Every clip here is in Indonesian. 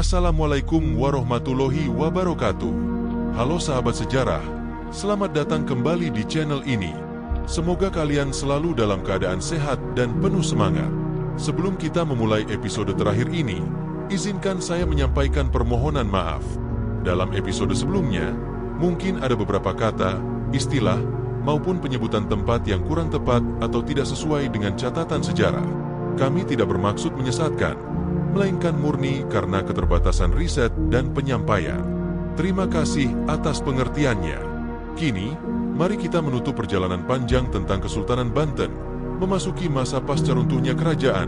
Assalamualaikum warahmatullahi wabarakatuh. Halo sahabat sejarah, selamat datang kembali di channel ini. Semoga kalian selalu dalam keadaan sehat dan penuh semangat. Sebelum kita memulai episode terakhir ini, izinkan saya menyampaikan permohonan maaf. Dalam episode sebelumnya, mungkin ada beberapa kata, istilah, maupun penyebutan tempat yang kurang tepat atau tidak sesuai dengan catatan sejarah. Kami tidak bermaksud menyesatkan, melainkan murni karena keterbatasan riset dan penyampaian. Terima kasih atas pengertiannya. Kini, mari kita menutup perjalanan panjang tentang Kesultanan Banten, memasuki masa pasca runtuhnya kerajaan,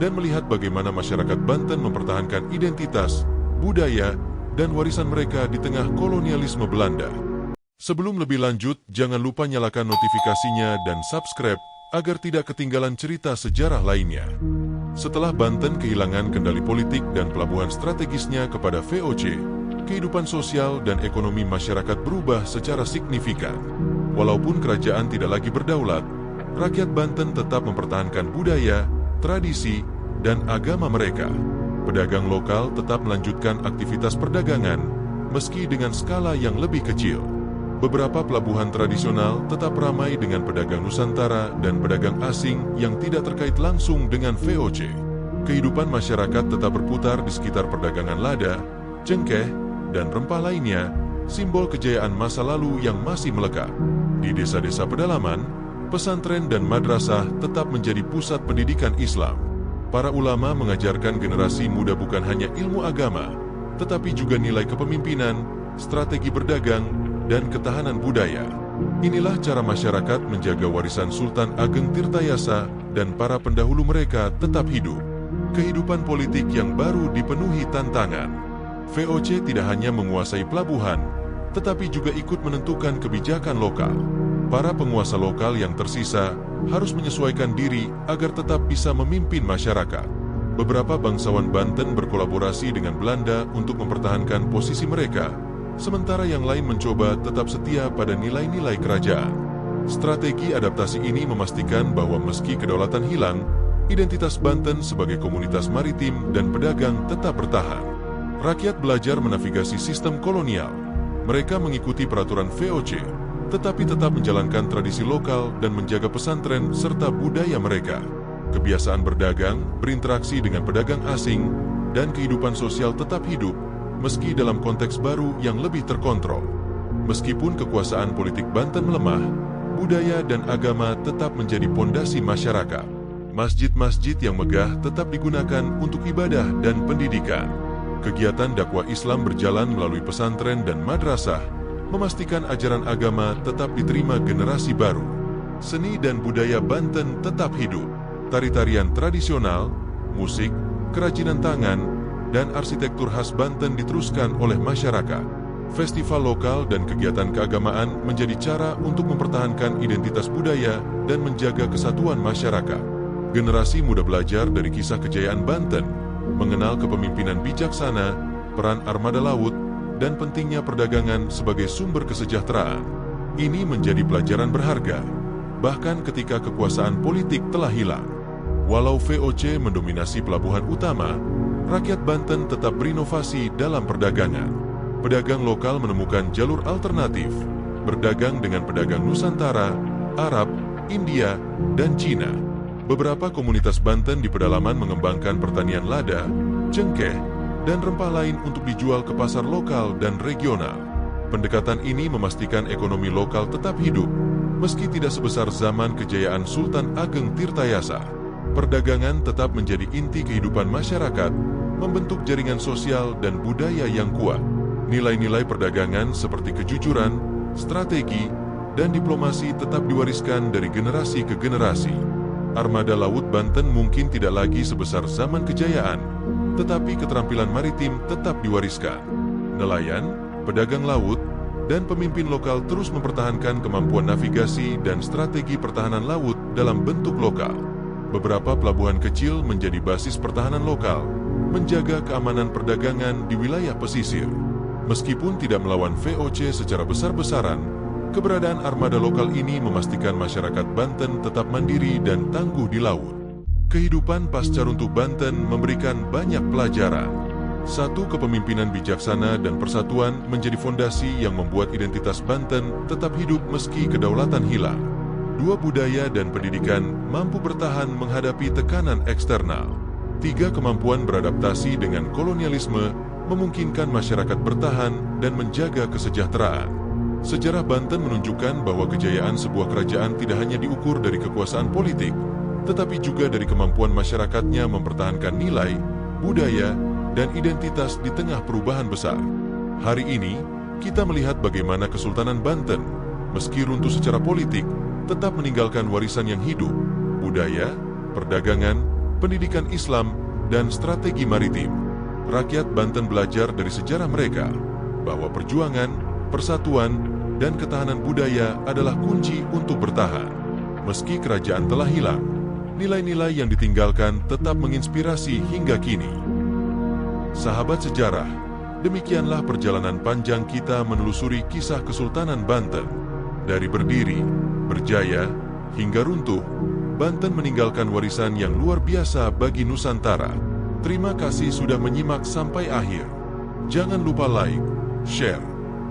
dan melihat bagaimana masyarakat Banten mempertahankan identitas, budaya, dan warisan mereka di tengah kolonialisme Belanda. Sebelum lebih lanjut, jangan lupa nyalakan notifikasinya dan subscribe agar tidak ketinggalan cerita sejarah lainnya. Setelah Banten kehilangan kendali politik dan pelabuhan strategisnya kepada VOC, kehidupan sosial dan ekonomi masyarakat berubah secara signifikan. Walaupun kerajaan tidak lagi berdaulat, rakyat Banten tetap mempertahankan budaya, tradisi, dan agama mereka. Pedagang lokal tetap melanjutkan aktivitas perdagangan, meski dengan skala yang lebih kecil. Beberapa pelabuhan tradisional tetap ramai dengan pedagang Nusantara dan pedagang asing yang tidak terkait langsung dengan VOC. Kehidupan masyarakat tetap berputar di sekitar perdagangan lada, cengkeh, dan rempah lainnya, simbol kejayaan masa lalu yang masih melekat. Di desa-desa pedalaman, pesantren dan madrasah tetap menjadi pusat pendidikan Islam. Para ulama mengajarkan generasi muda bukan hanya ilmu agama, tetapi juga nilai kepemimpinan, strategi berdagang, dan ketahanan budaya. Inilah cara masyarakat menjaga warisan Sultan Ageng Tirtayasa dan para pendahulu mereka tetap hidup. Kehidupan politik yang baru dipenuhi tantangan. VOC tidak hanya menguasai pelabuhan, tetapi juga ikut menentukan kebijakan lokal. Para penguasa lokal yang tersisa harus menyesuaikan diri agar tetap bisa memimpin masyarakat. Beberapa bangsawan Banten berkolaborasi dengan Belanda untuk mempertahankan posisi mereka, sementara yang lain mencoba tetap setia pada nilai-nilai kerajaan. Strategi adaptasi ini memastikan bahwa meski kedaulatan hilang, identitas Banten sebagai komunitas maritim dan pedagang tetap bertahan. Rakyat belajar menavigasi sistem kolonial. Mereka mengikuti peraturan VOC, tetapi tetap menjalankan tradisi lokal dan menjaga pesantren serta budaya mereka. Kebiasaan berdagang, berinteraksi dengan pedagang asing, dan kehidupan sosial tetap hidup, meski dalam konteks baru yang lebih terkontrol. Meskipun kekuasaan politik Banten melemah, budaya dan agama tetap menjadi pondasi masyarakat. Masjid-masjid yang megah tetap digunakan untuk ibadah dan pendidikan. Kegiatan dakwah Islam berjalan melalui pesantren dan madrasah, memastikan ajaran agama tetap diterima generasi baru. Seni dan budaya Banten tetap hidup. Tari-tarian tradisional, musik, kerajinan tangan, dan arsitektur khas Banten diteruskan oleh masyarakat. Festival lokal dan kegiatan keagamaan menjadi cara untuk mempertahankan identitas budaya dan menjaga kesatuan masyarakat. Generasi muda belajar dari kisah kejayaan Banten, mengenal kepemimpinan bijaksana, peran armada laut, dan pentingnya perdagangan sebagai sumber kesejahteraan. Ini menjadi pelajaran berharga, bahkan ketika kekuasaan politik telah hilang. Walau VOC mendominasi pelabuhan utama, rakyat Banten tetap berinovasi dalam perdagangan. Pedagang lokal menemukan jalur alternatif, berdagang dengan pedagang Nusantara, Arab, India, dan Cina. Beberapa komunitas Banten di pedalaman mengembangkan pertanian lada, cengkeh, dan rempah lain untuk dijual ke pasar lokal dan regional. Pendekatan ini memastikan ekonomi lokal tetap hidup, meski tidak sebesar zaman kejayaan Sultan Ageng Tirtayasa. Perdagangan tetap menjadi inti kehidupan masyarakat, membentuk jaringan sosial dan budaya yang kuat. Nilai-nilai perdagangan seperti kejujuran, strategi, dan diplomasi tetap diwariskan dari generasi ke generasi. Armada laut Banten mungkin tidak lagi sebesar zaman kejayaan, tetapi keterampilan maritim tetap diwariskan. Nelayan, pedagang laut, dan pemimpin lokal terus mempertahankan kemampuan navigasi dan strategi pertahanan laut dalam bentuk lokal. Beberapa pelabuhan kecil menjadi basis pertahanan lokal, menjaga keamanan perdagangan di wilayah pesisir. Meskipun tidak melawan VOC secara besar-besaran, keberadaan armada lokal ini memastikan masyarakat Banten tetap mandiri dan tangguh di laut. Kehidupan pasca runtuh Banten memberikan banyak pelajaran. Satu kepemimpinan bijaksana dan persatuan menjadi fondasi yang membuat identitas Banten tetap hidup meski kedaulatan hilang. Dua, budaya dan pendidikan mampu bertahan menghadapi tekanan eksternal. Tiga, kemampuan beradaptasi dengan kolonialisme memungkinkan masyarakat bertahan dan menjaga kesejahteraan. Sejarah Banten menunjukkan bahwa kejayaan sebuah kerajaan tidak hanya diukur dari kekuasaan politik, tetapi juga dari kemampuan masyarakatnya mempertahankan nilai, budaya, dan identitas di tengah perubahan besar. Hari ini, kita melihat bagaimana Kesultanan Banten, meski runtuh secara politik, tetap meninggalkan warisan yang hidup, budaya, perdagangan, pendidikan Islam, dan strategi maritim. Rakyat Banten belajar dari sejarah mereka, bahwa perjuangan, persatuan, dan ketahanan budaya adalah kunci untuk bertahan. Meski kerajaan telah hilang, nilai-nilai yang ditinggalkan tetap menginspirasi hingga kini. Sahabat sejarah, demikianlah perjalanan panjang kita menelusuri kisah Kesultanan Banten. Dari berdiri, berjaya, hingga runtuh, Banten meninggalkan warisan yang luar biasa bagi Nusantara. Terima kasih sudah menyimak sampai akhir. Jangan lupa like, share,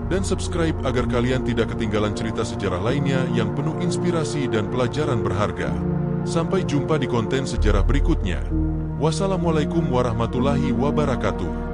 dan subscribe agar kalian tidak ketinggalan cerita sejarah lainnya yang penuh inspirasi dan pelajaran berharga. Sampai jumpa di konten sejarah berikutnya. Wassalamualaikum warahmatullahi wabarakatuh.